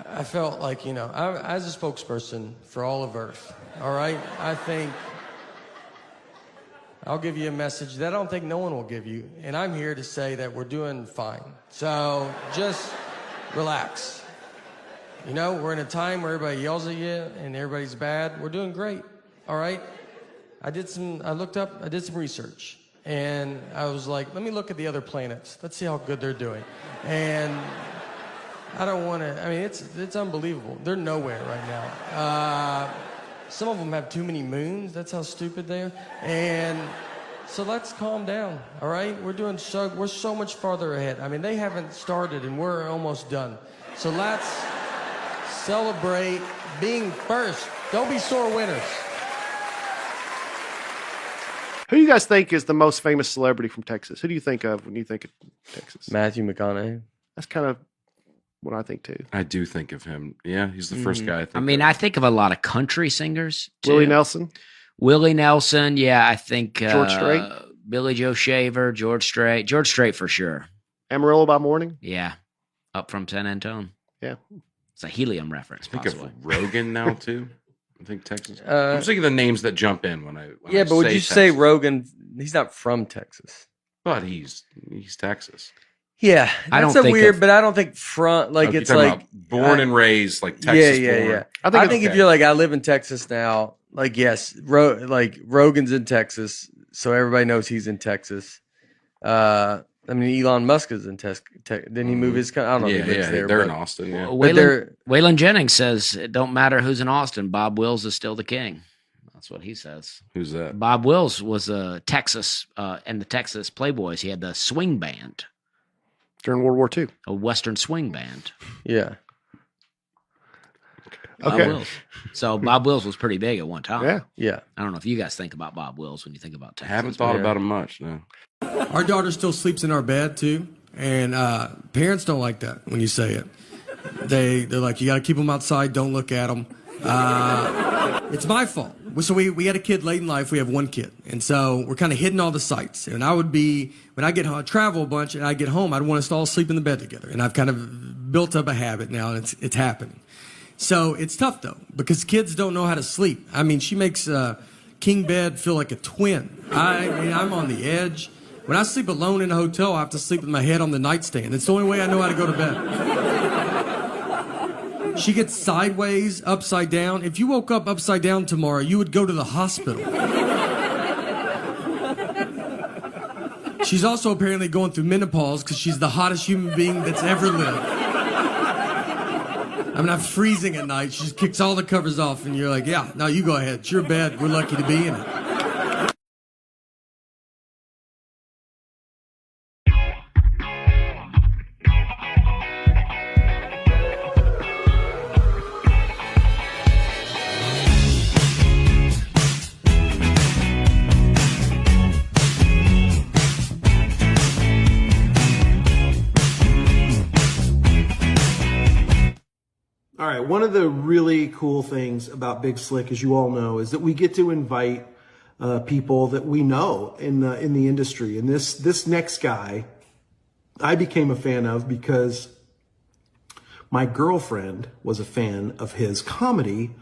I felt like, as a spokesperson for all of Earth, all right, I think I'll give you a message that I don't think no one will give you, and I'm here to say that we're doing fine. So just relax. We're in a time where everybody yells at you and everybody's bad. We're doing great, all right? I did some research, and I was like, let me look at the other planets. Let's see how good they're doing. And I don't want to, it's unbelievable. They're nowhere right now. Some of them have too many moons. That's how stupid they are. And so let's calm down, all right? We're so much farther ahead. They haven't started, and we're almost done. So let's celebrate being first. Don't be sore winners. Who do you guys think is the most famous celebrity from Texas? Who do you think of when you think of Texas? Matthew McConaughey. That's kind of what I think too. I do think of him. Yeah, he's the first guy I think I think of a lot of country singers too. Willie Nelson. Yeah, I think George Strait. Billy Joe Shaver, George Strait for sure. Amarillo by Morning. Yeah, up from San Antonio. Yeah, it's a helium reference. I think possibly. of Rogan now too. I think Texas. I'm thinking of the names that jump in when I but would you say Rogan? He's not from Texas, but he's Texas. Yeah, I don't that's think weird, but I don't think front like Okay, it's you're talking like about born and raised like Texas. Yeah. Born. I think if you're like I live in Texas now, like yes, Rogan's in Texas, so everybody knows he's in Texas. Elon Musk is in Texas. Didn't he move his? I don't know if he lives there. They're in Austin. Yeah, Waylon Jennings says it don't matter who's in Austin. Bob Wills is still the king. That's what he says. Who's that? Bob Wills was Texas and the Texas Playboys. He had the swing band during World War II, a Western swing band. Yeah. Bob Wills. So Bob Wills was pretty big at one time. Yeah. I don't know if you guys think about Bob Wills when you think about Texas. I haven't thought about him much. No. Our daughter still sleeps in our bed too, and parents don't like that when you say it. They're like, you got to keep them outside. Don't look at them. It's my fault. So we had a kid late in life. We have one kid, and so we're kind of hitting all the sites. And I would be when I get home, travel a bunch, and I get home, I'd want us to all sleep in the bed together. And I've kind of built up a habit now, and it's happening. So it's tough though because kids don't know how to sleep. She makes king bed feel like a twin. I'm on the edge. When I sleep alone in a hotel, I have to sleep with my head on the nightstand. It's the only way I know how to go to bed. She gets sideways, upside down. If you woke up upside down tomorrow, you would go to the hospital. She's also apparently going through menopause because she's the hottest human being that's ever lived. I'm freezing at night. She just kicks all the covers off, and you're like, yeah, no, you go ahead. It's your bed. We're lucky to be in it. All right, one of the really cool things about Big Slick, as you all know, is that we get to invite people that we know in the industry. And this next guy, I became a fan of because my girlfriend was a fan of his comedy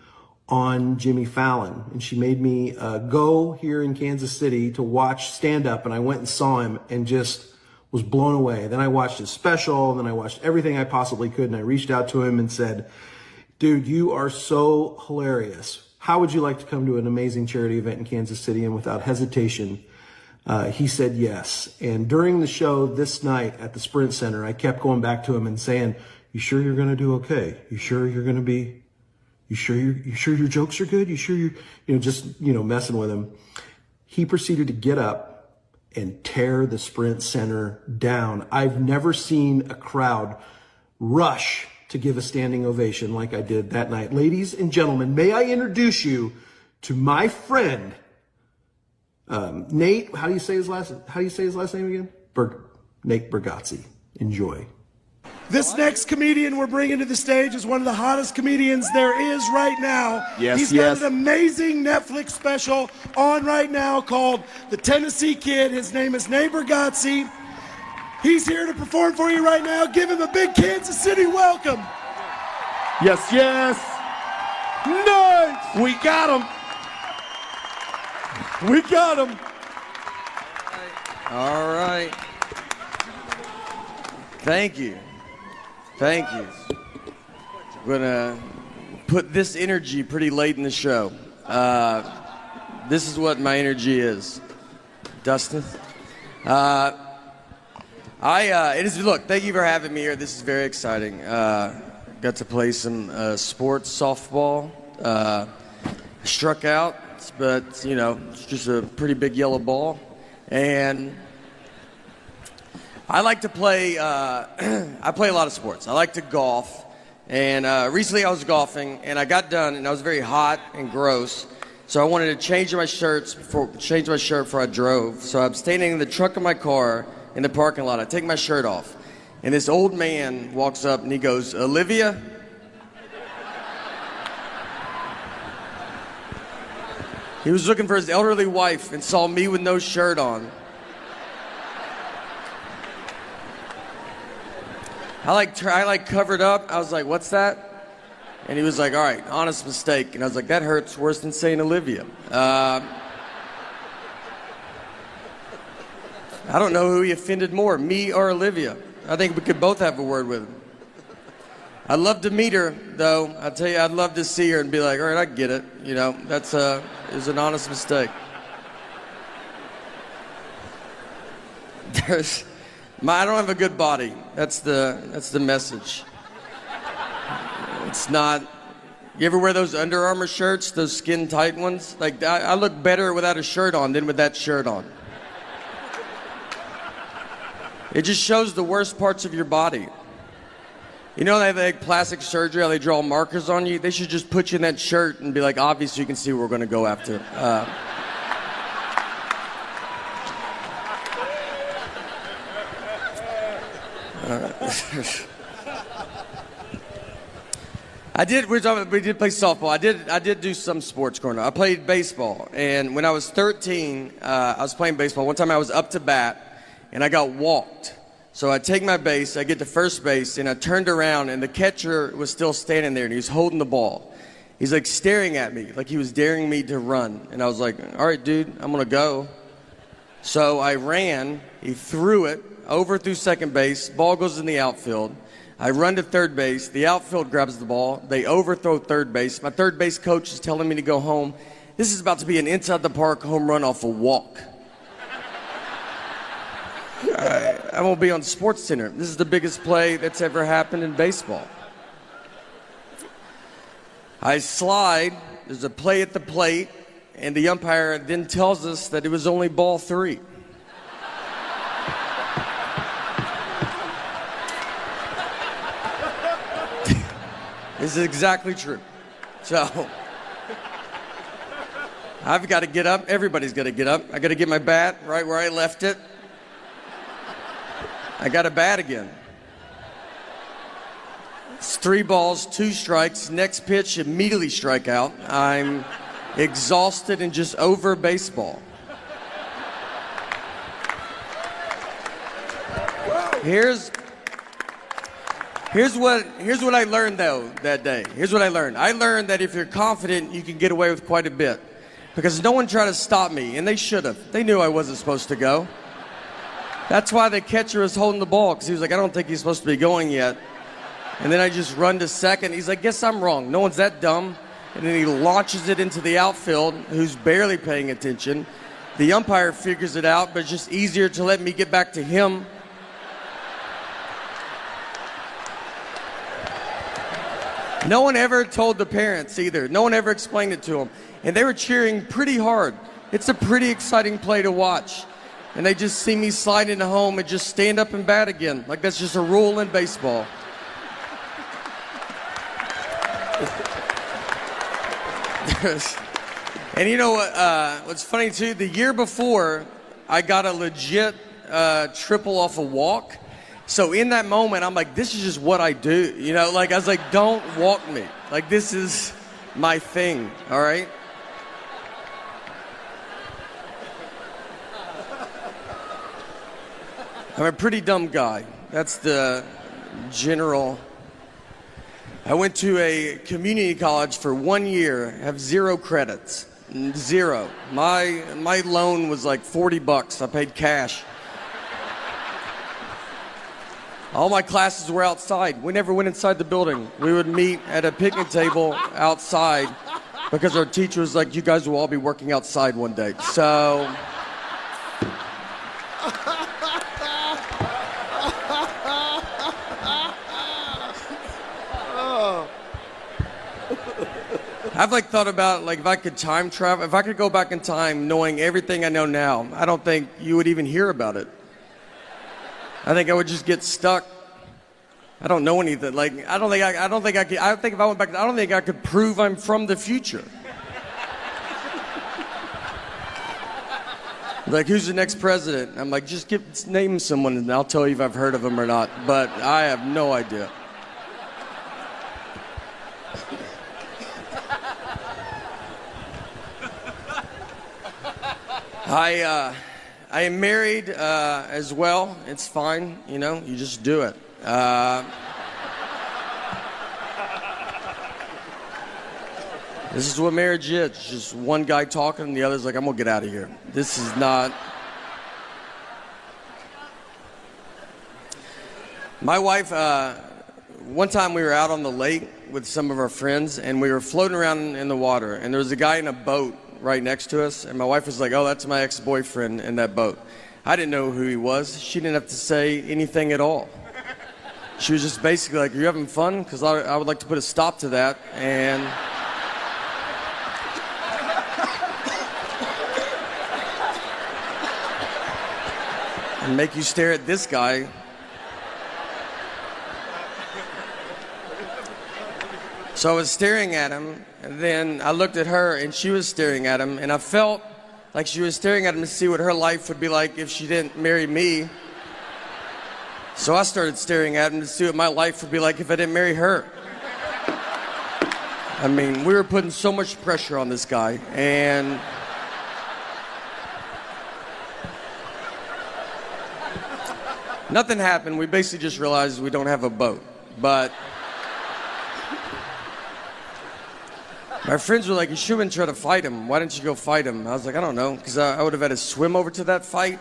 on Jimmy Fallon, and she made me go here in Kansas City to watch stand-up, and I went and saw him and just was blown away. Then I watched his special, and then I watched everything I possibly could, and I reached out to him and said, dude, you are so hilarious. How would you like to come to an amazing charity event in Kansas City? And without hesitation, he said yes. And during the show this night at the Sprint Center, I kept going back to him and saying, you sure you're going to do okay? You sure you're going to be, you sure your jokes are good? You sure you're, messing with him. He proceeded to get up and tear the Sprint Center down. I've never seen a crowd rush to give a standing ovation like I did that night. Ladies and gentlemen, may I introduce you to my friend, Nate. How do you say his last name again? Nate Bargatze. Enjoy. This next comedian we're bringing to the stage is one of the hottest comedians there is right now. He's got an amazing Netflix special on right now called The Tennessee Kid. His name is Nate Bargatze. He's here to perform for you right now. Give him a big Kansas City welcome. Yes, yes. Nice. We got him. We got him. All right. Thank you. Thank you. I'm going to put this energy pretty late in the show. This is what my energy is. Dustin? Look, thank you for having me here. This is very exciting. Got to play some sports softball. Struck out, but, it's just a pretty big yellow ball. And I like to play, I play a lot of sports. I like to golf. And recently I was golfing, and I got done, and I was very hot and gross. So I wanted to change my shirt before I drove. So I'm standing in the trunk of my car in the parking lot. I take my shirt off, and this old man walks up, and he goes, "Olivia?" He was looking for his elderly wife and saw me with no shirt on. I covered up. I was like, "What's that?" And he was like, "All right, honest mistake." And I was like, "That hurts worse than saying Olivia." I don't know who he offended more, me or Olivia. I think we could both have a word with him. I'd love to meet her, though. I tell you, I'd love to see her and be like, "All right, I get it." It was an honest mistake. I don't have a good body. That's the message. It's not. You ever wear those Under Armour shirts, those skin tight ones? Like, I look better without a shirt on than with that shirt on. It just shows the worst parts of your body. They have like plastic surgery, how they draw markers on you. They should just put you in that shirt and be like, obviously you can see what we're going to go after. We did play softball. I did do some sports growing up. I played baseball, and when I was 13, I was playing baseball. One time I was up to bat, and I got walked. So I take my base, I get to first base, and I turned around, and the catcher was still standing there, and he was holding the ball. He's like staring at me, like he was daring me to run. And I was like, "All right, dude, I'm going to go." So I ran, he threw it, over through second base, ball goes in the outfield. I run to third base, the outfield grabs the ball, they overthrow third base. My third base coach is telling me to go home. This is about to be an inside the park home run off a walk. I won't be on SportsCenter. This is the biggest play that's ever happened in baseball. I slide, there's a play at the plate, and the umpire then tells us that it was only ball 3. This is exactly true. So, I've got to get up. Everybody's got to get up. I got to get my bat right where I left it. I got a bat again. It's 3 balls, 2 strikes. Next pitch, immediately strike out. I'm exhausted and just over baseball. Here's what I learned, though, that day. Here's what I learned. I learned that if you're confident, you can get away with quite a bit. Because no one tried to stop me, and they should have. They knew I wasn't supposed to go. That's why the catcher was holding the ball, because he was like, "I don't think he's supposed to be going yet." And then I just run to second. He's like, "Guess I'm wrong. No one's that dumb." And then he launches it into the outfield, who's barely paying attention. The umpire figures it out, but it's just easier to let me get back to him. No one ever told the parents either. No one ever explained it to them. And they were cheering pretty hard. It's a pretty exciting play to watch. And they just see me slide into home and just stand up and bat again. Like that's just a rule in baseball. And you know what? What's funny too? The year before, I got a legit triple off a walk. So in that moment, I'm like, this is just what I do. I was like, don't walk me. Like, this is my thing, all right? I'm a pretty dumb guy. That's the general I went to a community college for 1 year, have 0 credits. 0. My loan was like $40. I paid cash. All my classes were outside. We never went inside the building. We would meet at a picnic table outside because our teacher was like, you guys will all be working outside one day. So I've like thought about like if I could time travel, if I could go back in time knowing everything I know now, I don't think you would even hear about it. I think I would just get stuck. I don't know anything. Like I don't think I could. I think if I went back, I don't think I could prove I'm from the future. Like who's the next president? I'm like, just name someone and I'll tell you if I've heard of them or not. But I have no idea. I am married as well. It's fine, you know, you just do it. This is what marriage is. It's just one guy talking and the other's like, I'm gonna get out of here. This is not... My wife, one time we were out on the lake with some of our friends and we were floating around in the water and there was a guy in a boat right next to us, and my wife was like, oh, that's my ex-boyfriend in that boat. I didn't know who he was. She didn't have to say anything at all. She was just basically like, are you having fun? Because I would like to put a stop to that, and... and make you stare at this guy. So I was staring at him, and then I looked at her, and she was staring at him, and I felt like she was staring at him to see what her life would be like if she didn't marry me. So I started staring at him to see what my life would be like if I didn't marry her. I mean, we were putting so much pressure on this guy, and... nothing happened. We basically just realized we don't have a boat, but... my friends were like, you shouldn't try to fight him. Why didn't you go fight him? I was like, I don't know, because I would have had to swim over to that fight.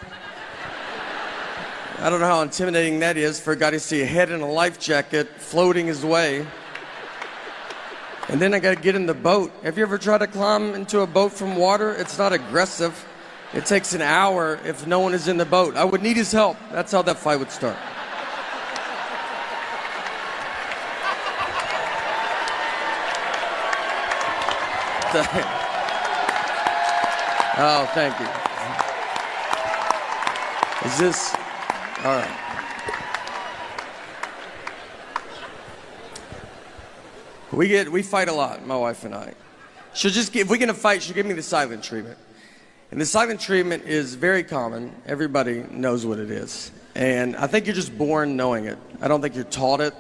I don't know how intimidating that is for a guy to see a head in a life jacket floating his way. And then I got to get in the boat. Have you ever tried to climb into a boat from water? It's not aggressive. It takes an hour if no one is in the boat. I would need his help. That's how that fight would start. Oh, thank you. Is this... all right. We fight a lot, my wife and I. She'll just if we're gonna fight, she'll give me the silent treatment. And the silent treatment is very common. Everybody knows what it is. And I think you're just born knowing it. I don't think you're taught it.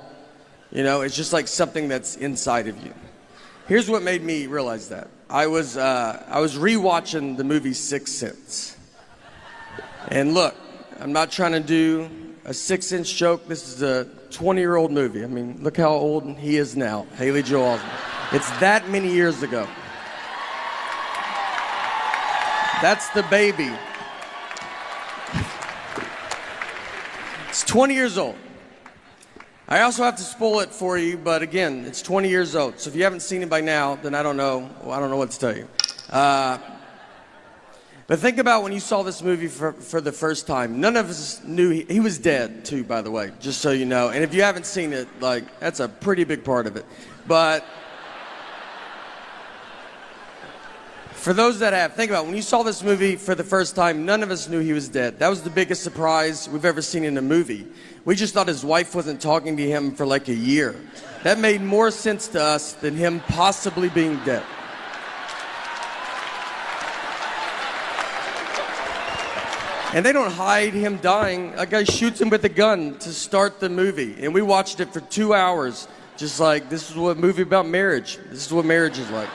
You know, it's just like something that's inside of you. Here's what made me realize that. I was rewatching the movie Sixth Sense. And look, I'm not trying to do a 6-inch joke. This is a 20-year-old movie. I mean, look how old he is now, Haley Joel Osment. It's that many years ago. That's the baby. It's 20 years old. I also have to spoil it for you, but again, it's 20 years old. So if you haven't seen it by now, then I don't know what to tell you. But think about when you saw this movie for the first time. None of us knew he was dead, too, by the way, just so you know. And if you haven't seen it, like, that's a pretty big part of it. But for those that have, think about it. When you saw this movie for the first time, none of us knew he was dead. That was the biggest surprise we've ever seen in a movie. We just thought his wife wasn't talking to him for like a year. That made more sense to us than him possibly being dead. And they don't hide him dying. A guy shoots him with a gun to start the movie. And we watched it for 2 hours, just like, this is what a movie about marriage. This is what marriage is like.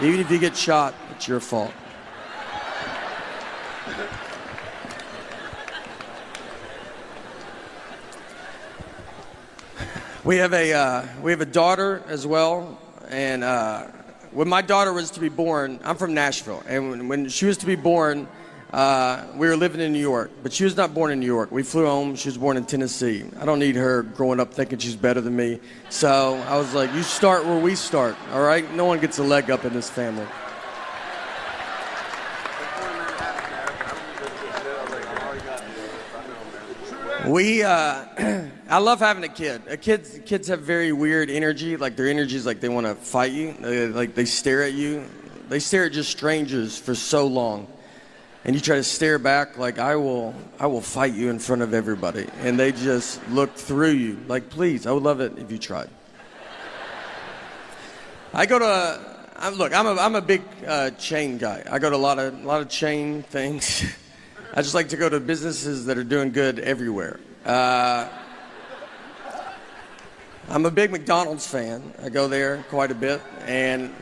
Even if you get shot, it's your fault. We have a daughter as well, and when my daughter was to be born, I'm from Nashville, and when she was to be born, we were living in New York, but she was not born in New York. We flew home. She was born in Tennessee. I don't need her growing up thinking she's better than me. So I was like, you start where we start, all right? No one gets a leg up in this family. I love having a kid. Kids have very weird energy. Like their energy is like they want to fight you. They stare at you. They stare at just strangers for so long. And you try to stare back like, I will fight you in front of everybody. And they just look through you. Like, please, I would love it if you tried. I'm a big chain guy. I go to a lot of chain things. I just like to go to businesses that are doing good everywhere. I'm a big McDonald's fan. I go there quite a bit. And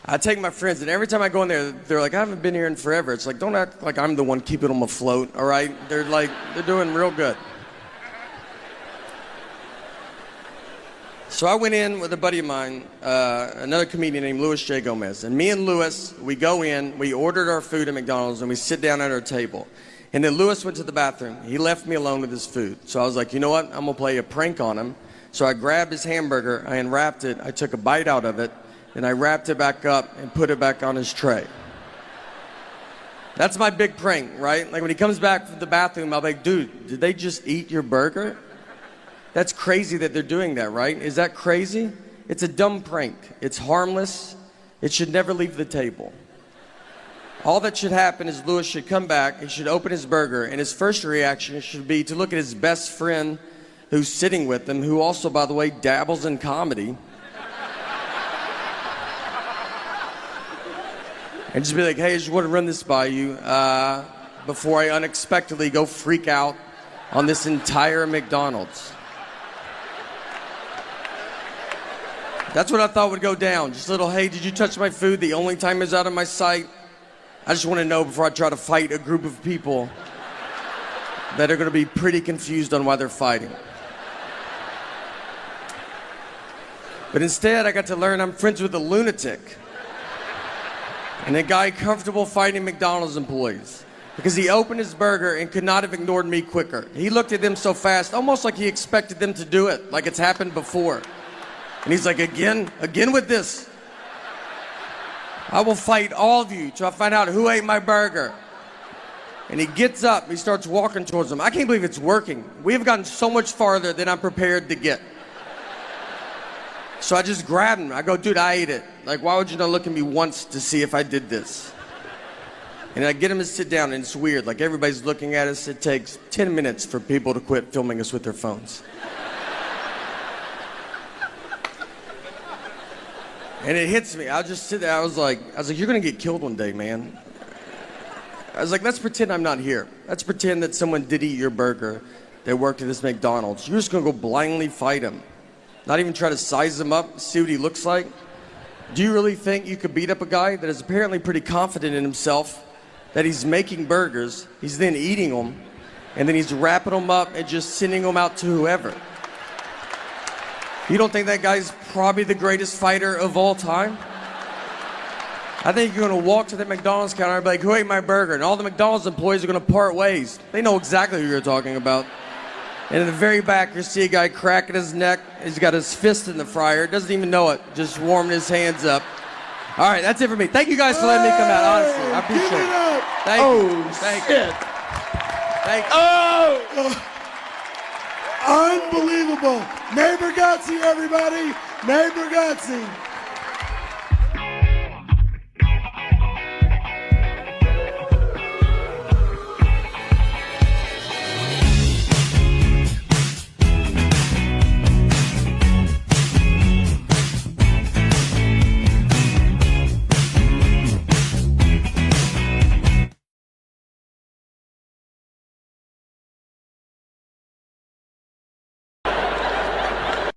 I take my friends, and every time I go in there, they're like, I haven't been here in forever. It's like, don't act like I'm the one keeping them afloat, all right? They're doing real good. So I went in with a buddy of mine, another comedian named Louis J. Gomez. And me and Louis, we go in, we ordered our food at McDonald's, and we sit down at our table. And then Louis went to the bathroom. He left me alone with his food. So I was like, you know what? I'm going to play a prank on him. So I grabbed his hamburger, I unwrapped it, I took a bite out of it, and I wrapped it back up and put it back on his tray. That's my big prank, right? Like when he comes back from the bathroom, I'll be like, dude, did they just eat your burger? That's crazy that they're doing that, right? Is that crazy? It's a dumb prank. It's harmless. It should never leave the table. All that should happen is Louis should come back, he should open his burger, and his first reaction should be to look at his best friend who's sitting with him, who also, by the way, dabbles in comedy, and just be like, hey, I just want to run this by you before I unexpectedly go freak out on this entire McDonald's. That's what I thought would go down. Just a little, hey, did you touch my food the only time it's out of my sight? I just want to know before I try to fight a group of people that are going to be pretty confused on why they're fighting. But instead, I got to learn I'm friends with a lunatic and a guy comfortable fighting McDonald's employees because he opened his burger and could not have ignored me quicker. He looked at them so fast, almost like he expected them to do it, like it's happened before. And he's like, again with this. I will fight all of you till I find out who ate my burger. And he gets up, he starts walking towards them. I can't believe it's working. We have gotten so much farther than I'm prepared to get. So I just grabbed him. I go, dude, I ate it. Like, why would you not look at me once to see if I did this? And I get him to sit down, and it's weird. Like, everybody's looking at us. It takes 10 minutes for people to quit filming us with their phones. And it hits me. I'll just sit there. I was like, you're going to get killed one day, man. I was like, let's pretend I'm not here. Let's pretend that someone did eat your burger that worked at this McDonald's. You're just going to go blindly fight him. Not even try to size him up, see what he looks like. Do you really think you could beat up a guy that is apparently pretty confident in himself, that he's making burgers, he's then eating them, and then he's wrapping them up and just sending them out to whoever? You don't think that guy's probably the greatest fighter of all time? I think you're going to walk to the McDonald's counter and be like, who ate my burger? And all the McDonald's employees are going to part ways. They know exactly who you're talking about. And in the very back, you see a guy cracking his neck. He's got his fist in the fryer. Doesn't even know it. Just warming his hands up. All right, that's it for me. Thank you guys for letting me come out, honestly. I appreciate it. Thank you. Thank you. Thank you. Unbelievable. Neighbor Gotzi, everybody. Neighbor Gotzi.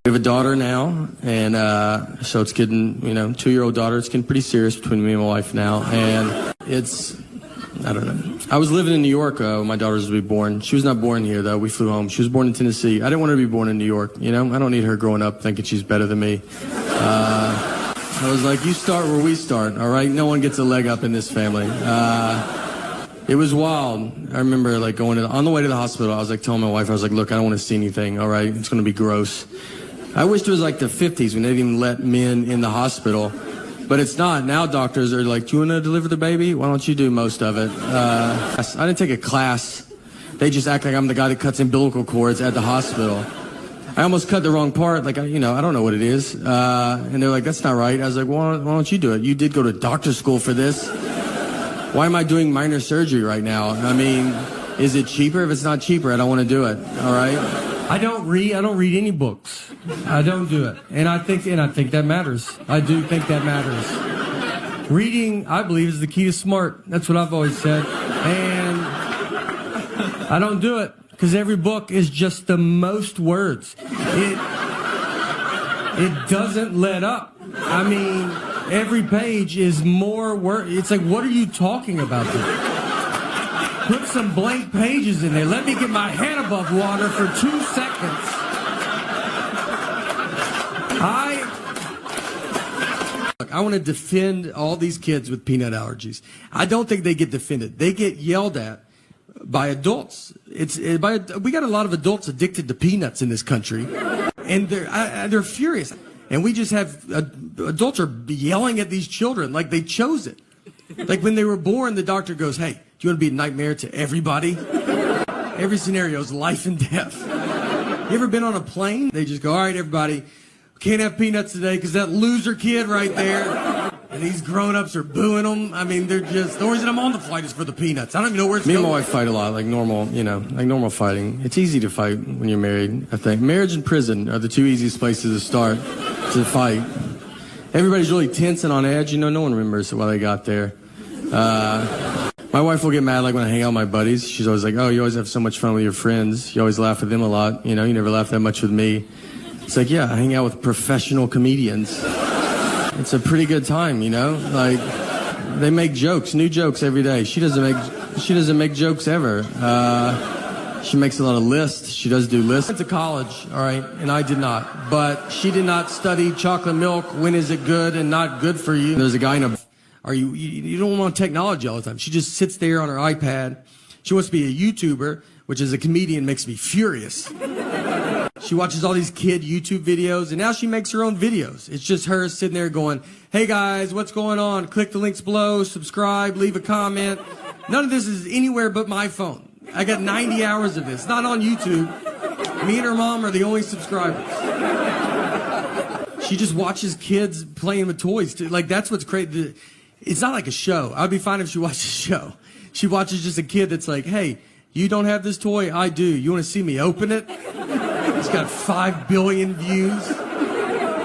We have a daughter now, and so it's getting, 2-year-old daughter. It's getting pretty serious between me and my wife now, and it's I don't know. I was living in New York when my daughter was to be born. She was not born here, though. We flew home. She was born in Tennessee. I didn't want her to be born in New York, you know? I don't need her growing up thinking she's better than me. I was like, you start where we start, all right? No one gets a leg up in this family. It was wild. I remember, like, on the way to the hospital, I was, like, telling my wife, I was like, look, I don't want to see anything, all right? It's going to be gross. I wished it was, like, the 50s when they didn't even let men in the hospital. But it's not. Now doctors are like, do you want to deliver the baby? Why don't you do most of it? I didn't take a class. They just act like I'm the guy that cuts umbilical cords at the hospital. I almost cut the wrong part. Like, I don't know what it is. And they're like, that's not right. I was like, well, why don't you do it? You did go to doctor school for this. Why am I doing minor surgery right now? I mean, is it cheaper? If it's not cheaper, I don't want to do it. All right? I don't read any books. I don't do it. And I think that matters. I do think that matters. Reading, I believe, is the key to smart. That's what I've always said. And I don't do it because every book is just the most words. It doesn't let up. I mean, every page is more words. It's like, what are you talking about there? Put some blank pages in there. Let me get my head above water for 2 seconds. I want to defend all these kids with peanut allergies. I don't think they get defended. They get yelled at by adults. We got a lot of adults addicted to peanuts in this country, and they're furious. And we just have adults are yelling at these children like they chose it. Like when they were born, the doctor goes, hey, do you want to be a nightmare to everybody? Every scenario is life and death. You ever been on a plane? They just go, all right, everybody, can't have peanuts today because that loser kid right there. And these grown-ups are booing them. I mean, they're just, the only reason I'm on the flight is for the peanuts. I don't even know where it's going. Me and my wife fight a lot, like normal fighting. It's easy to fight when you're married, I think. Marriage and prison are the two easiest places to start to fight. Everybody's really tense and on edge. No one remembers why they got there. My wife will get mad like when I hang out with my buddies. She's always like, oh, you always have so much fun with your friends. You always laugh with them a lot. You never laugh that much with me. It's like, yeah, I hang out with professional comedians. It's a pretty good time, Like, they make jokes, new jokes every day. She doesn't make jokes ever. She makes a lot of lists. She does do lists. I went to college, all right, and I did not. But she did not study chocolate milk. When is it good and not good for you? There's a guy in a... You don't want technology all the time. She just sits there on her iPad. She wants to be a YouTuber, which as a comedian makes me furious. She watches all these kid YouTube videos, and now she makes her own videos. It's just her sitting there going, hey guys, what's going on? Click the links below, subscribe, leave a comment. None of this is anywhere but my phone. I got 90 hours of this, not on YouTube. Me and her mom are the only subscribers. She just watches kids playing with toys. Like, that's what's crazy. It's not like a show. I'd be fine if she watched a show. She watches just a kid that's like, hey, you don't have this toy? I do. You want to see me open it? It's got 5 billion views.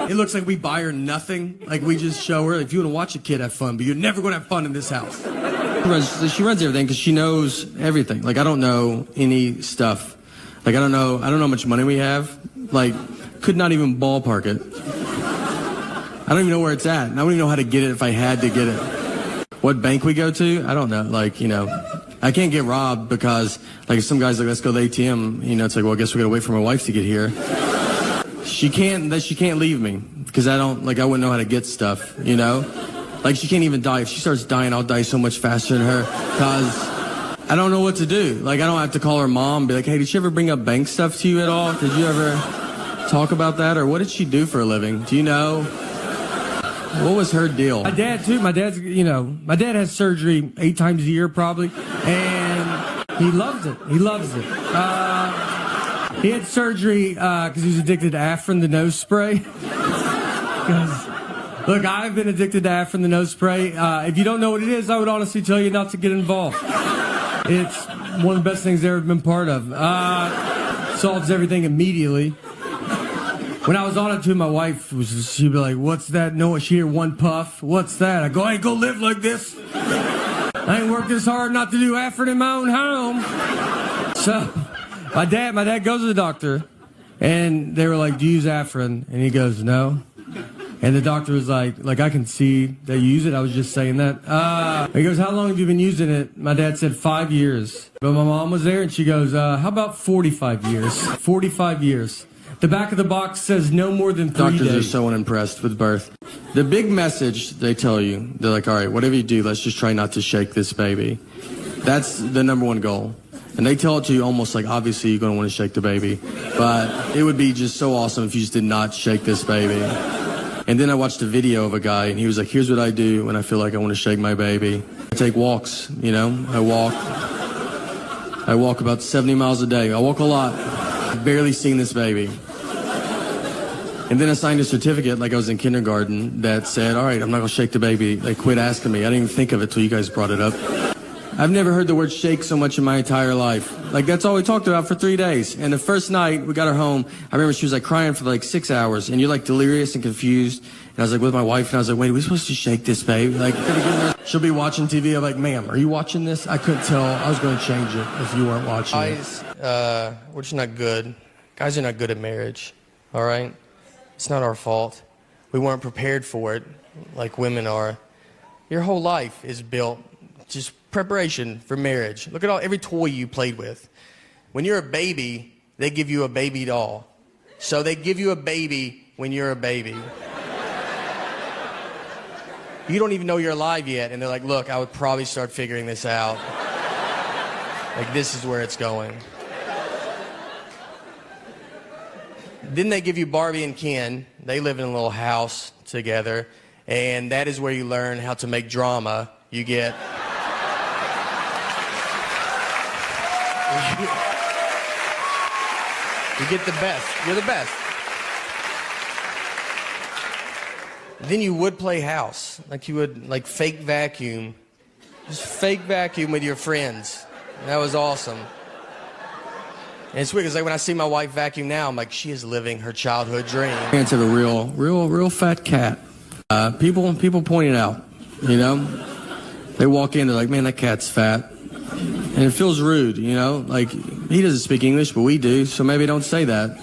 It looks like we buy her nothing. Like, we just show her, if you want to watch a kid have fun, but you're never going to have fun in this house. She runs everything because she knows everything. Like, I don't know any stuff. Like, I don't know how much money we have. Like, could not even ballpark it. I don't even know where it's at. And I don't even know how to get it if I had to get it. What bank we go to? I don't know. Like, I can't get robbed because, like, if some guy's like, let's go to the ATM, it's like, well, I guess we gotta wait for my wife to get here. She can't leave me because I wouldn't know how to get stuff, Like, she can't even die. If she starts dying, I'll die so much faster than her because I don't know what to do. Like, I don't have to call her mom and be like, hey, did she ever bring up bank stuff to you at all? Did you ever talk about that? Or what did she do for a living? Do you know? What was her deal? My dad, too. My dad has surgery 8 times a year, probably. And he loves it. He had surgery because he was addicted to Afrin, the nose spray. Look, I've been addicted to Afrin, the nose spray. If you don't know what it is, I would honestly tell you not to get involved. It's one of the best things I've ever been part of. Solves everything immediately. When I was on it too, my wife, she'd be like, what's that? No, she hear one puff. What's that? I go, I ain't gonna live like this. I ain't worked this hard not to do effort in my own home. So my dad goes to the doctor, and they were like, do you use Afrin? And he goes, no. And the doctor was like, I can see that you use it. I was just saying that. He goes, how long have you been using it? My dad said 5 years. But my mom was there and she goes, how about 45 years? 45 years. The back of the box says no more than 3 days. Doctors are so unimpressed with birth. The big message they tell you, they're like, all right, whatever you do, let's just try not to shake this baby. That's the number one goal. And they tell it to you almost like, obviously, you're going to want to shake the baby. But it would be just so awesome if you just did not shake this baby. And then I watched a video of a guy, and he was like, here's what I do when I feel like I want to shake my baby. I take walks, you know. I walk about 70 miles a day. I walk a lot. I've barely seen this baby. And then I signed a certificate like I was in kindergarten that said, all right, I'm not going to shake the baby. They quit asking me. I didn't even think of it till you guys brought it up. I've never heard the word shake so much in my entire life. Like, that's all we talked about for 3 days. And the first night we got her home, I remember she was like crying for like 6 hours, and you're like delirious and confused. And I was like with my wife, and I was like, wait, are we supposed to shake this baby? Like, she'll be watching TV. I'm like, ma'am, are you watching this? I couldn't tell. I was going to change it if you weren't watching it. Guys, we're just not good. Guys are not good at marriage, all right? It's not our fault. We weren't prepared for it like women are. Your whole life is built just preparation for marriage. Look at every toy you played with. When you're a baby, they give you a baby doll. So they give you a baby when you're a baby. You don't even know you're alive yet, and they're like, look, I would probably start figuring this out. Like, this is where it's going. Then they give you Barbie and Ken. They live in a little house together, and that is where you learn how to make drama. You get... You get the best. You're the best. Then you would play house. Like you would like fake vacuum. Just fake vacuum with your friends. That was awesome. And it's weird because like when I see my wife vacuum now, I'm like, she is living her childhood dream. Parents have a real fat cat. People point it out, you know? They walk in, they're like, man, that cat's fat. And it feels rude, you know? Like, he doesn't speak English, but we do, so maybe don't say that.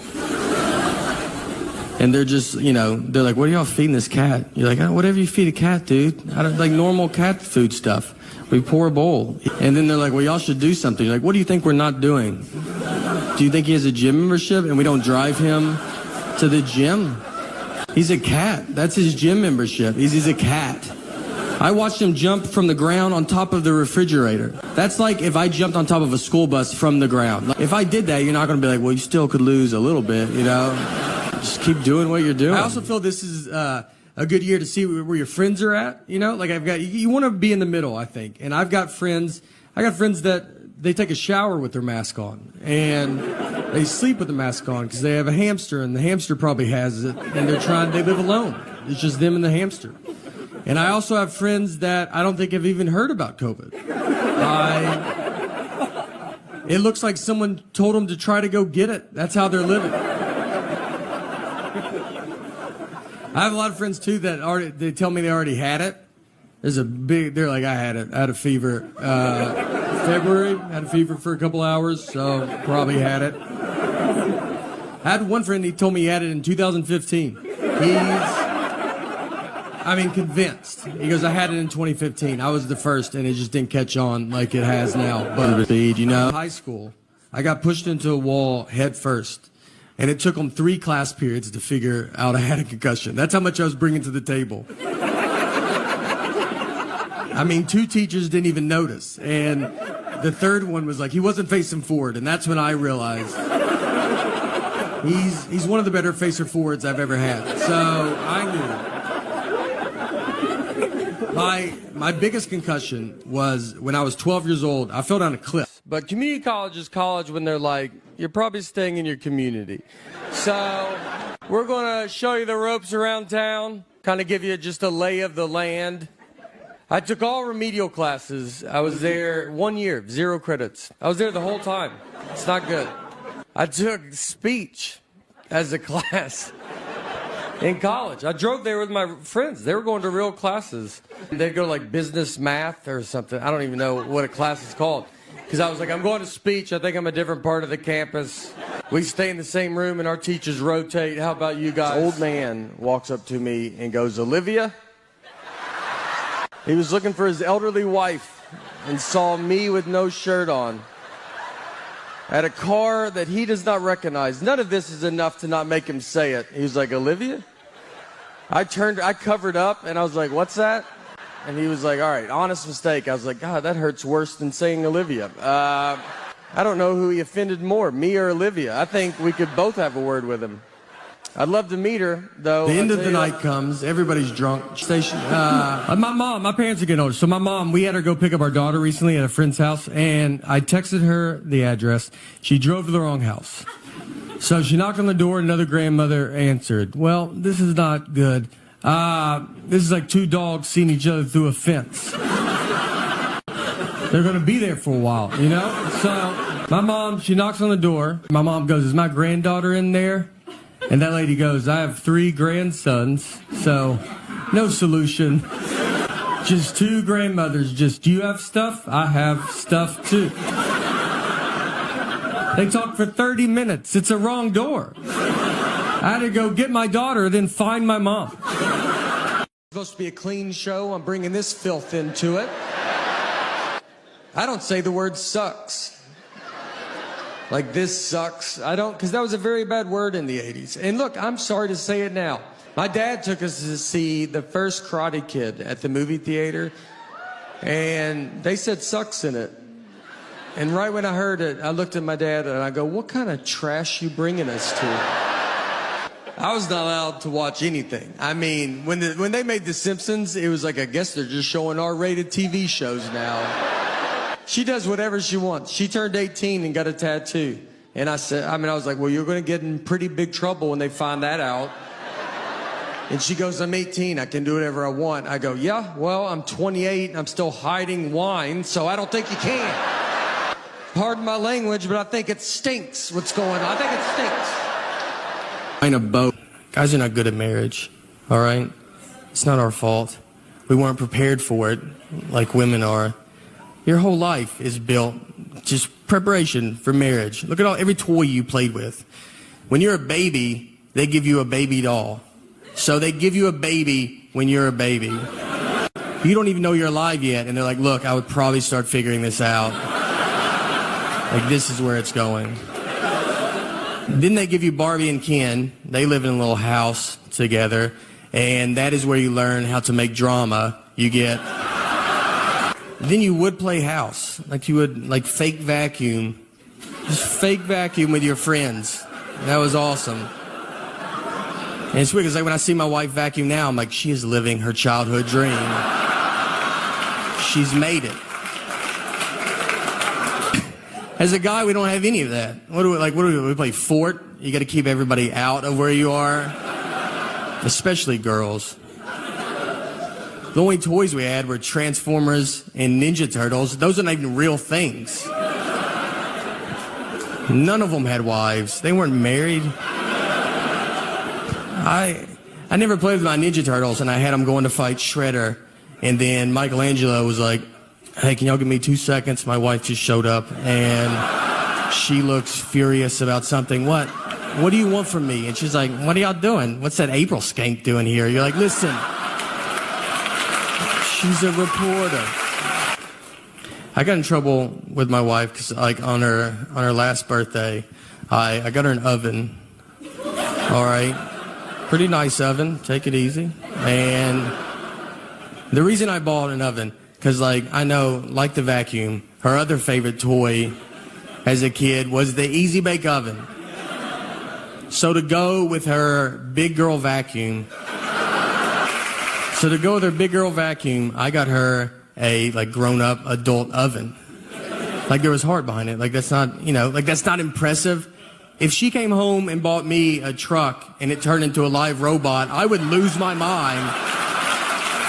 And they're just, you know, they're like, what are y'all feeding this cat? You're like, oh, whatever you feed a cat, dude. I don't, like normal cat food stuff. We pour a bowl. And then they're like, well, y'all should do something. You're like, what do you think we're not doing? Do you think he has a gym membership and we don't drive him to the gym? He's a cat. That's his gym membership. He's a cat. I watched him jump from the ground on top of the refrigerator. That's like if I jumped on top of a school bus from the ground. If I did that, you're not going to be like, well, you still could lose a little bit, you know? Just keep doing what you're doing. I also feel this is a good year to see where your friends are at, you know? Like you want to be in the middle, I think. And I got friends that they take a shower with their mask on. And they sleep with the mask on because they have a hamster, and the hamster probably has it. And they live alone. It's just them and the hamster. And I also have friends that I don't think have even heard about COVID. It looks like someone told them to try to go get it. That's how they're living. I have a lot of friends, too, they tell me they already had it. They're like, I had it. I had a fever. February, had a fever for a couple hours, so probably had it. I had one friend, he told me he had it in 2015. Convinced. He goes, I had it in 2015. I was the first, and it just didn't catch on like it has now. But speed, you know. High school, I got pushed into a wall head first, and it took them 3 class periods to figure out I had a concussion. That's how much I was bringing to the table. 2 teachers didn't even notice, and the third one was like, he wasn't facing forward, and that's when I realized he's one of the better facer forwards I've ever had. So I knew. My biggest concussion was when I was 12 years old. I fell down a cliff. But community college is college when they're like, you're probably staying in your community. So we're going to show you the ropes around town, kind of give you just a lay of the land. I took all remedial classes. I was there 1 year, 0 credits. I was there the whole time. It's not good. I took speech as a class. In college, I drove there with my friends. They were going to real classes. They'd go to like business math or something. I don't even know what a class is called. Because I was like, I'm going to speech. I think I'm a different part of the campus. We stay in the same room and our teachers rotate. How about you guys? This old man walks up to me and goes, Olivia? He was looking for his elderly wife and saw me with no shirt on at a car that he does not recognize. None of this is enough to not make him say it. He was like, Olivia? I covered up and I was like, what's that? And he was like, all right, honest mistake. I was like, God, that hurts worse than saying Olivia. I don't know who he offended more, me or Olivia. I think we could both have a word with him. I'd love to meet her, though. The end of the night comes. Everybody's drunk. Station. My parents are getting older. So my mom, we had her go pick up our daughter recently at a friend's house, and I texted her the address. She drove to the wrong house. So she knocked on the door. Another grandmother answered. Well, this is not good. This is like two dogs seeing each other through a fence. They're going to be there for a while, you know? So my mom, she knocks on the door. My mom goes, is my granddaughter in there? And that lady goes, I have 3 grandsons, so no solution. Just 2 grandmothers. Just, do you have stuff? I have stuff too. They talked for 30 minutes. It's a wrong door. I had to go get my daughter, then find my mom. It's supposed to be a clean show. I'm bringing this filth into it. I don't say the word sucks. Like, this sucks. I don't, because that was a very bad word in the 80s. And look, I'm sorry to say it now. My dad took us to see the first Karate Kid at the movie theater, and they said sucks in it. And right when I heard it, I looked at my dad and I go, what kind of trash you bringing us to? I was not allowed to watch anything. I mean, when they made The Simpsons, it was like, I guess they're just showing R-rated TV shows now. She does whatever she wants. She turned 18 and got a tattoo. And I was like, well, you're going to get in pretty big trouble when they find that out. And she goes, I'm 18. I can do whatever I want. I go, yeah, well, I'm 28 and I'm still hiding wine, so I don't think you can. Pardon my language, but I think it stinks what's going on. I think it stinks. In a boat. Guys are not good at marriage, all right? It's not our fault. We weren't prepared for it like women are. Your whole life is built just preparation for marriage. Look at every toy you played with. When you're a baby, they give you a baby doll. So they give you a baby when you're a baby. You don't even know you're alive yet, and they're like, look, I would probably start figuring this out. Like, this is where it's going. Then they give you Barbie and Ken. They live in a little house together, and that is where you learn how to make drama. You get... Then you would play house. Like you would, like, fake vacuum. Just fake vacuum with your friends. That was awesome. And it's weird, because like when I see my wife vacuum now, I'm like, she is living her childhood dream. She's made it. As a guy, we don't have any of that. What do we play Fort? You got to keep everybody out of where you are. Especially girls. The only toys we had were Transformers and Ninja Turtles. Those are not even real things. None of them had wives. They weren't married. I never played with my Ninja Turtles, and I had them going to fight Shredder. And then Michelangelo was like, hey, can y'all give me 2 seconds? My wife just showed up, and she looks furious about something. What do you want from me? And she's like, what are y'all doing? What's that April skank doing here? You're like, listen. She's a reporter. I got in trouble with my wife because, like, on her last birthday, I got her an oven. All right, pretty nice oven. Take it easy. And the reason I bought an oven, because, like, I know, like the vacuum, her other favorite toy as a kid was the Easy Bake Oven. So to go with her big girl vacuum. I got her a, like, grown-up adult oven. Like, there was heart behind it. Like, that's not, that's not impressive. If she came home and bought me a truck and it turned into a live robot, I would lose my mind,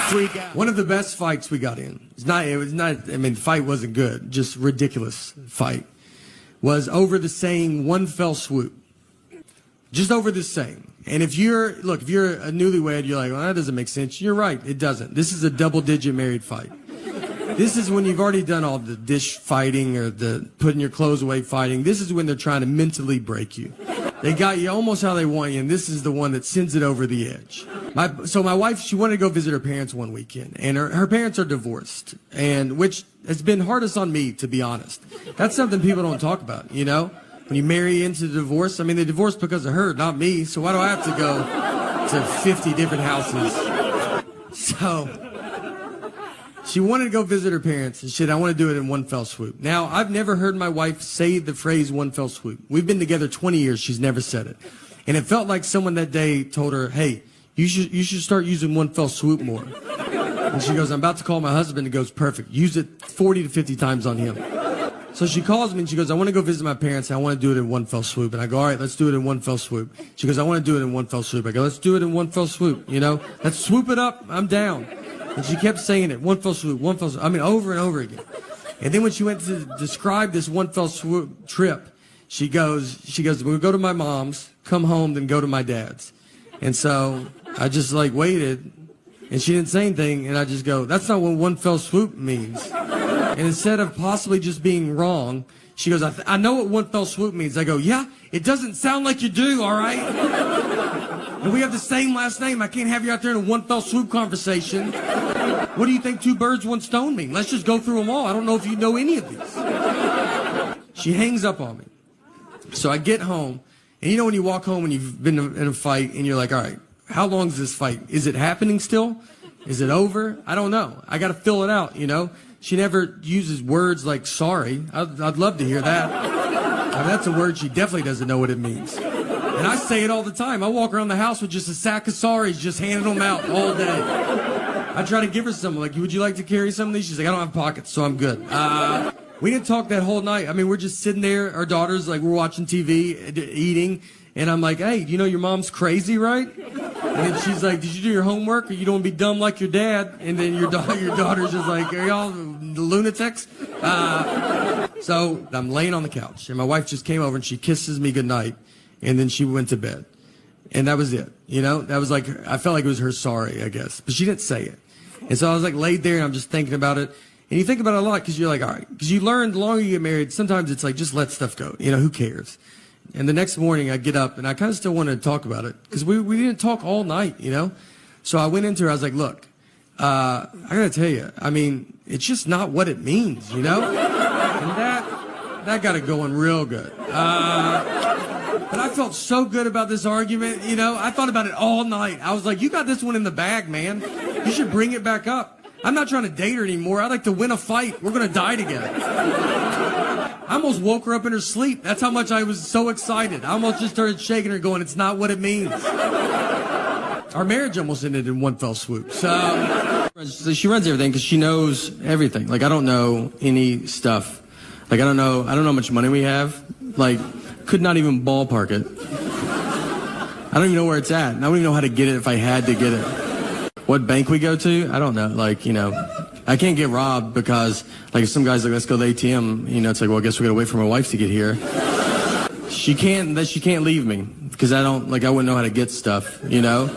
freak out. One of the best fights we got in, the fight wasn't good, just ridiculous fight, was over the saying one fell swoop. Just over this saying. And if you're a newlywed, you're like, well, that doesn't make sense. You're right, it doesn't. This is a double-digit married fight. This is when you've already done all the dish fighting or the putting your clothes away fighting. This is when they're trying to mentally break you. They got you almost how they want you, and this is the one that sends it over the edge. So my wife, she wanted to go visit her parents one weekend, and her parents are divorced, and which has been hardest on me, to be honest. That's something people don't talk about, you know? When you marry into the divorce, I mean, they divorced because of her, not me, so why do I have to go to 50 different houses? So she wanted to go visit her parents, and she said, I want to do it in one fell swoop. Now, I've never heard my wife say the phrase one fell swoop. We've been together 20 years. She's never said it. And it felt like someone that day told her, hey, you should start using one fell swoop more. And she goes, I'm about to call my husband. And goes, perfect. Use it 40 to 50 times on him. So she calls me and she goes, I want to go visit my parents. And I want to do it in one fell swoop. And I go, all right, let's do it in one fell swoop. She goes, I want to do it in one fell swoop. I go, let's do it in one fell swoop. You know, let's swoop it up. I'm down. And she kept saying it, one fell swoop, one fell swoop. I mean, over and over again. And then when she went to describe this one fell swoop trip, she goes, we'll go to my mom's, come home, then go to my dad's. And so I just like waited, and she didn't say anything, and I just go, that's not what one fell swoop means. And instead of possibly just being wrong, she goes, I know what one fell swoop means. I go, yeah, it doesn't sound like you do, all right? And we have the same last name. I can't have you out there in a one fell swoop conversation. What do you think two birds, one stone mean? Let's just go through them all. I don't know if you know any of these. She hangs up on me. So I get home, and you know when you walk home and you've been in a fight, and you're like, all right, how long is this fight? Is it happening still? Is it over? I don't know. I got to fill it out, you know? She never uses words like sorry. I'd love to hear that. I mean, that's a word she definitely doesn't know what it means. And I say it all the time. I walk around the house with just a sack of sorries, just handing them out all day. I try to give her some, like, would you like to carry some of these? She's like, I don't have pockets, so I'm good. We didn't talk that whole night. I mean, we're just sitting there, our daughters, like, we're watching TV, eating, and I'm like, hey, you know your mom's crazy, right? And then she's like, did you do your homework, or you don't be dumb like your dad? And then your daughter's just like, are y'all lunatics? So I'm laying on the couch, and my wife just came over, and she kisses me goodnight, and then she went to bed. And that was it, you know? That was like, I felt like it was her sorry, I guess. But she didn't say it. And so I was like laid there, and I'm just thinking about it. And you think about it a lot because you're like, all right. Because you learn the longer you get married, sometimes it's like, just let stuff go. You know, who cares? And the next morning I get up, and I kind of still wanted to talk about it. Because we didn't talk all night, you know? So I went into her, I was like, look, I got to tell you, I mean, it's just not what it means, you know? And that got it going real good. But I felt so good about this argument, you know? I thought about it all night. I was like, you got this one in the bag, man. You should bring it back up. I'm not trying to date her anymore. I'd like to win a fight. We're going to die together. I almost woke her up in her sleep. That's how much I was so excited. I almost just started shaking her going, it's not what it means. Our marriage almost ended in one fell swoop. So she runs everything because she knows everything. Like, I don't know any stuff. Like, I don't know how much money we have. Like, could not even ballpark it. I don't even know where it's at. And I don't even know how to get it if I had to get it. What bank we go to? I don't know. Like, you know, I can't get robbed because, like, if some guy's like, let's go to the ATM, you know, it's like, well, I guess we gotta wait for my wife to get here. She can't leave me because I wouldn't know how to get stuff, you know?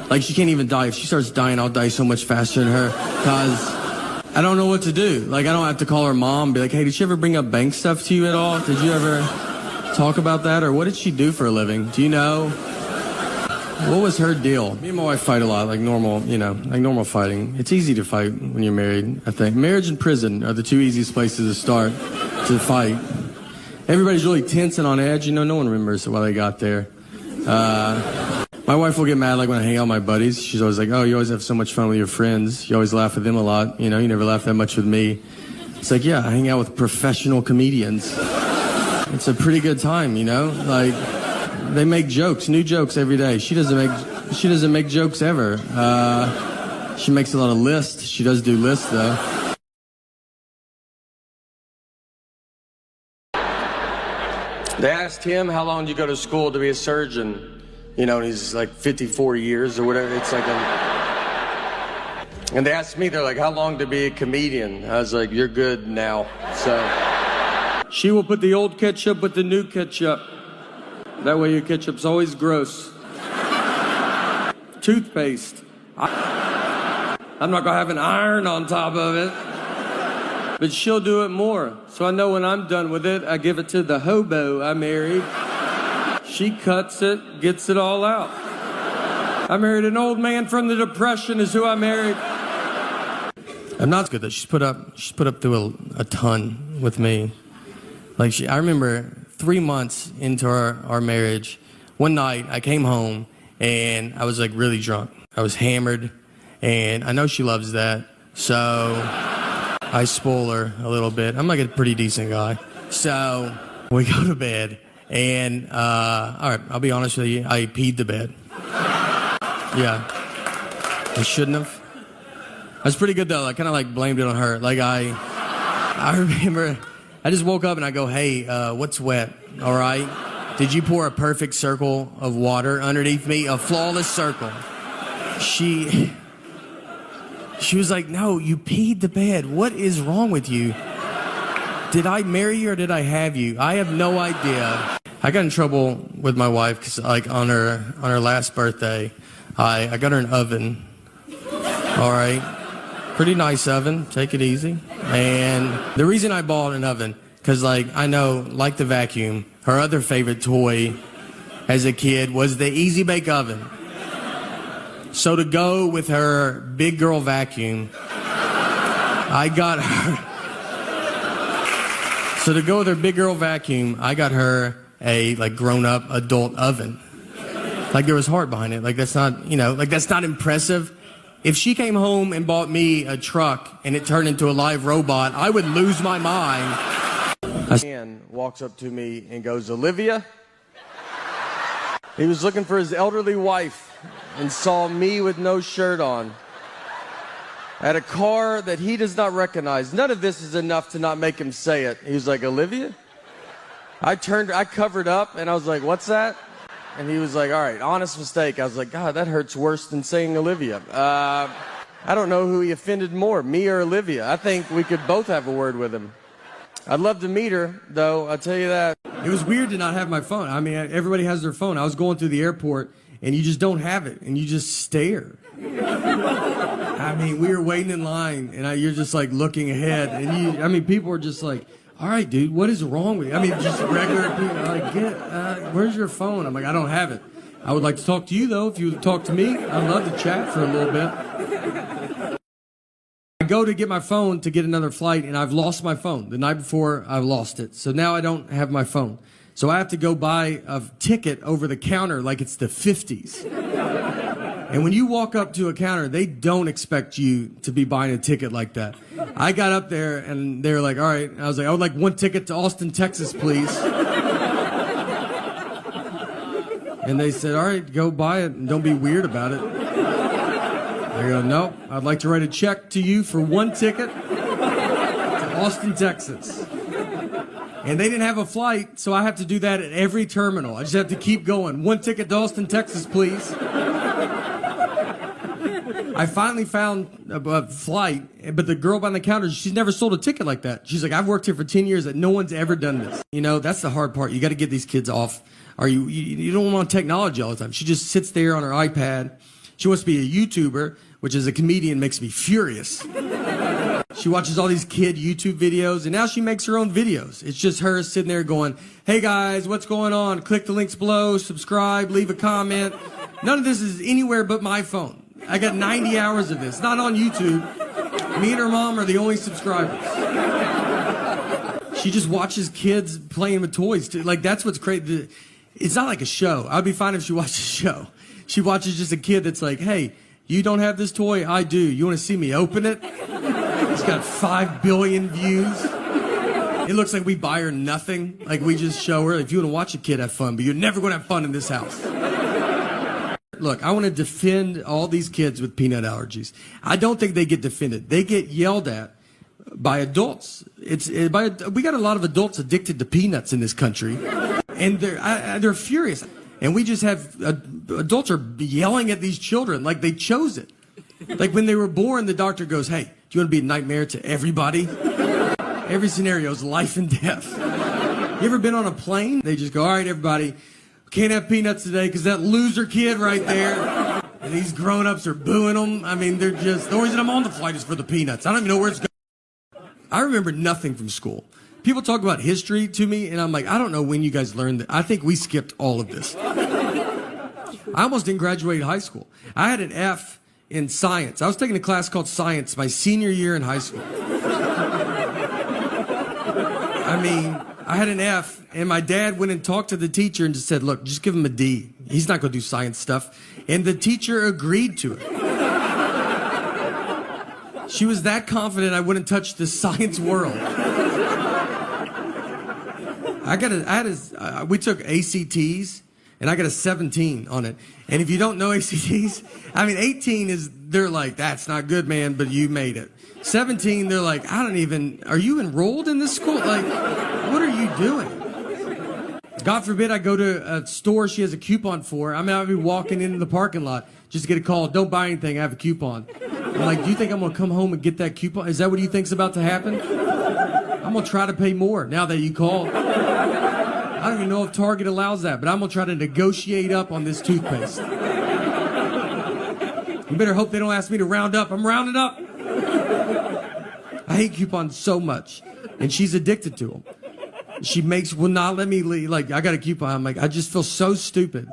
Like, she can't even die. If she starts dying, I'll die so much faster than her because I don't know what to do. Like, I don't have to call her mom and be like, hey, did she ever bring up bank stuff to you at all? Did you ever talk about that? Or what did she do for a living? Do you know? What was her deal? Me and my wife fight a lot, like normal, you know, like normal fighting. It's easy to fight when you're married, I think. Marriage and prison are the two easiest places to start to fight. Everybody's really tense and on edge. You know, no one remembers why they got there. My wife will get mad, like, when I hang out with my buddies. She's always like, oh, you always have so much fun with your friends. You always laugh with them a lot. You know, you never laugh that much with me. It's like, yeah, I hang out with professional comedians. It's a pretty good time, you know? Like, they make jokes, new jokes every day. She doesn't make jokes ever. She makes a lot of lists. She does do lists, though. They asked him, how long do you go to school to be a surgeon? You know, and he's like 54 years or whatever. It's like and they asked me, they're like, how long to be a comedian? I was like, you're good now. So she will put the old ketchup with the new ketchup. That way your ketchup's always gross. Toothpaste. I'm not gonna have an iron on top of it. but she'll do it more. So I know when I'm done with it, I give it to the hobo I married. She cuts it, gets it all out. I married an old man from the Depression is who I married. I'm not good though. She's put up through a ton with me. Like I remember 3 months into our marriage, one night I came home and I was like really drunk. I was hammered, and I know she loves that, so I spoil her a little bit. I'm like a pretty decent guy. So we go to bed, and all right, I'll be honest with you, I peed the bed. Yeah, I shouldn't have. I was pretty good though. I kind of like blamed it on her. Like I remember, I just woke up and I go, hey, what's wet? All right, did you pour a perfect circle of water underneath me? A flawless circle. She was like, no, you peed the bed. What is wrong with you? Did I marry you or did I have you? I have no idea. I got in trouble with my wife because like on her last birthday, I got her an oven. All right. Pretty nice oven. Take it easy. And the reason I bought an oven, because like I know, like the vacuum, her other favorite toy as a kid was the Easy Bake Oven. So to go with her big girl vacuum, I got her a like grown up adult oven. Like there was heart behind it. Like that's not, that's not impressive. If she came home and bought me a truck and it turned into a live robot, I would lose my mind. A man walks up to me and goes, Olivia? He was looking for his elderly wife and saw me with no shirt on at a car that he does not recognize. None of this is enough to not make him say it. He was like, Olivia? I covered up and I was like, what's that? And he was like, all right, honest mistake. I was like, God, that hurts worse than saying Olivia. I don't know who he offended more, me or Olivia. I think we could both have a word with him. I'd love to meet her, though, I'll tell you that. It was weird to not have my phone. I mean, everybody has their phone. I was going through the airport, and you just don't have it, and you just stare. I mean, we were waiting in line, and you're just, like, looking ahead, and people are just like, all right, dude, what is wrong with you? I mean, just regular people are like, where's your phone? I'm like, I don't have it. I would like to talk to you, though, if you would talk to me. I'd love to chat for a little bit. I go to get my phone to get another flight, and I've lost my phone. The night before, I lost it. So now I don't have my phone. So I have to go buy a ticket over the counter like it's the 50s. And when you walk up to a counter, they don't expect you to be buying a ticket like that. I got up there, and they were like, all right. I was like, I would like one ticket to Austin, Texas, please. And they said, all right, go buy it, and don't be weird about it. I go, nope, I'd like to write a check to you for one ticket to Austin, Texas. And they didn't have a flight, so I have to do that at every terminal. I just have to keep going. One ticket to Austin, Texas, please. I finally found a flight, but the girl behind the counter, she's never sold a ticket like that. She's like, I've worked here for 10 years and no one's ever done this. That's the hard part. You got to get these kids off. Or you don't want technology all the time. She just sits there on her iPad. She wants to be a YouTuber, which as a comedian makes me furious. She watches all these kid YouTube videos, and now she makes her own videos. It's just her sitting there going, hey guys, what's going on? Click the links below, subscribe, leave a comment. None of this is anywhere but my phone. I got 90 hours of this, not on YouTube. Me and her mom are the only subscribers. She just watches kids playing with toys. Too. Like, that's what's crazy. It's not like a show. I'd be fine if she watched a show. She watches just a kid that's like, hey, you don't have this toy? I do. You want to see me open it? It's got 5 billion views. It looks like we buy her nothing. Like, we just show her, if you want to watch a kid have fun, but you're never going to have fun in this house. Look, I want to defend all these kids with peanut allergies. I don't think they get defended. They get yelled at by adults. We got a lot of adults addicted to peanuts in this country, and they're furious. And we just have adults are yelling at these children like they chose it. Like when they were born, the doctor goes, hey, do you want to be a nightmare to everybody? Every scenario is life and death. You ever been on a plane? They just go, all right, everybody, can't have peanuts today because that loser kid right there. And these grown-ups are booing them. I mean, they're just, the only reason I'm on the flight is for the peanuts. I don't even know where it's going. I remember nothing from school. People talk about history to me, and I'm like, I don't know when you guys learned that. I think we skipped all of this. I almost didn't graduate high school. I had an F in science. I was taking a class called science my senior year in high school. I mean, I had an F, and my dad went and talked to the teacher and just said, look, just give him a D. He's not going to do science stuff. And the teacher agreed to it. She was that confident I wouldn't touch the science world. We took ACTs, and I got a 17 on it. And if you don't know ACTs, I mean, 18 they're like, that's not good, man, but you made it. 17, they're like, are you enrolled in this school? Like, what are you doing? God forbid I go to a store she has a coupon for. I mean, I'll be walking into the parking lot, just get a call, don't buy anything, I have a coupon. I'm like, do you think I'm going to come home and get that coupon? Is that what you think's about to happen? I'm going to try to pay more now that you called. I don't even know if Target allows that, but I'm going to try to negotiate up on this toothpaste. You better hope they don't ask me to round up. I'm rounding up. I hate coupons so much, and she's addicted to them. She will not let me leave. Like, I got a coupon. I'm like, I just feel so stupid.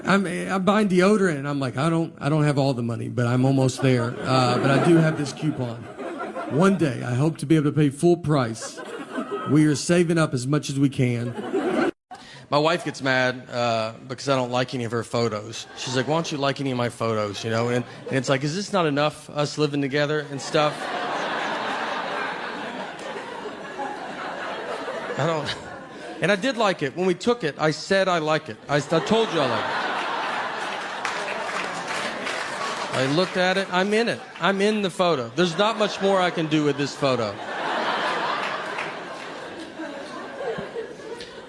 I'm buying deodorant, and I'm like, I don't have all the money, but I'm almost there. But I do have this coupon. One day, I hope to be able to pay full price. We are saving up as much as we can. My wife gets mad because I don't like any of her photos. She's like, why don't you like any of my photos, you know? And it's like, is this not enough, us living together and stuff? And I did like it. When we took it, I said I like it. I told you I like it. I looked at it. I'm in it. I'm in the photo. There's not much more I can do with this photo.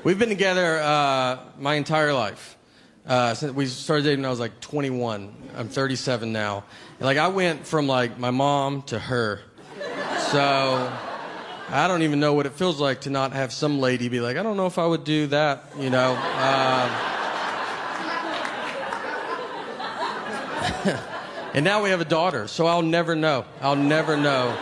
We've been together my entire life. Since we started dating when I was like 21. I'm 37 now. And like, I went from like my mom to her. So I don't even know what it feels like to not have some lady be like, I don't know if I would do that, you know. And now we have a daughter, so I'll never know. I'll never know